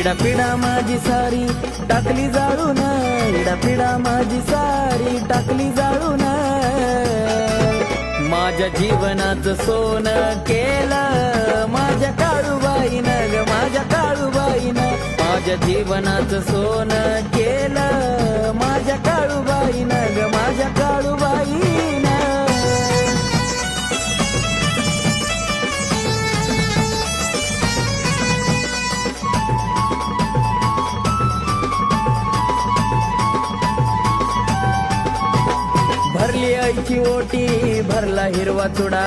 पिढा पिढा माझी सारी टाकली जाळून, पिढा पिढा माझी सारी टाकली जाळून. माझ्या जीवनाचं सोनं केलं माझ्या काळूबाईनं ग, माझ्या काळूबाईनं. माझ्या जीवनाचं सोनं केलं माझ्या काळूबाईनं ग, माझ्या काळूबाईनं. भरली आईची ओटी, भरला हिरवा चुडा,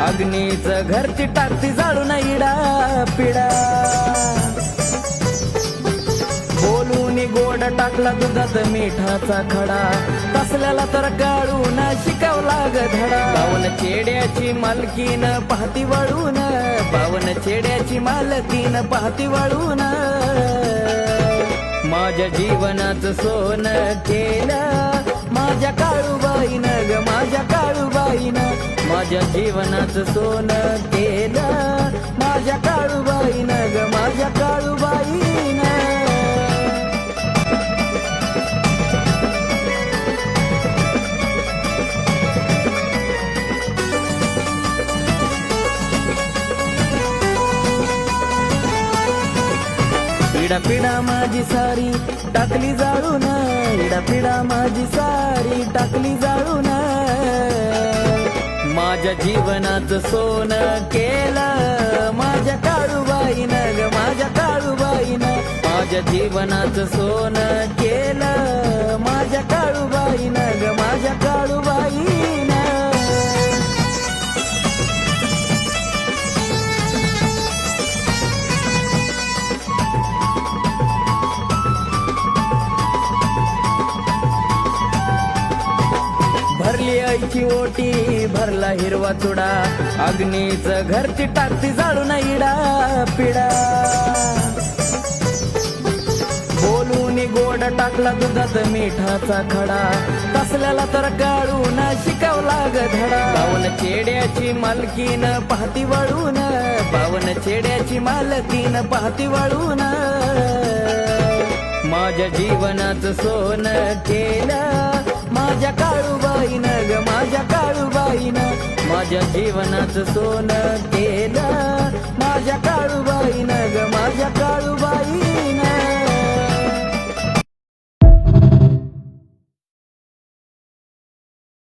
अग्नीचं घरची टाकती जाळून इडा पिडा. बोलून गोड टाकला दुधात मिठाचा खडा, तसल्याला तर काढून शिकवला ग धडा. पावन चेड्याची मालकीन पाहती वळून, पावन चेड्याची मालकीन पाहती वळून. माझ्या जीवनाचं सोनं केलं माझ्या काळूबाईनं ग, माझ्या काळूबाईनं. माझ्या जीवनाचं सोनं केलं माझ्या काळूबाईनं ग, माझ्या काळूबाईनं. पिढा पिढा माझी सारी टाकली जाळून, पिढा पिढा माझी सारी टाकली जाळून. माझ्या जीवनाचं सोनं केलं माझ्या काळूबाईनं ग, माझ्या काळूबाईनं. माझ्या जीवनाचं सोनं केलं माझ्या काळूबाईनं ग, माझ्या काळूबाईनं. भरली आईची ओटी, भरला हिरवा चुडा, अग्नीचं घरची टाकती जाळून इडा पिडा. बोलून गोड टाकला दुधात मिठाचा खडा, तसल्याला तर काढून शिकवला ग धडा. पावन चेड्याची मालकीन पाहती वळून, पावन चेड्याची मालकीन पाहती वळून. माझ्या जीवनाचं सोनं केलं माझ्या काळूबाईनं ग, माझ्या काळूबाईनं. माझ्या जीवनाचं सोनं केलं माझ्या काळूबाईनं ग, माझ्या काळूबाईनं.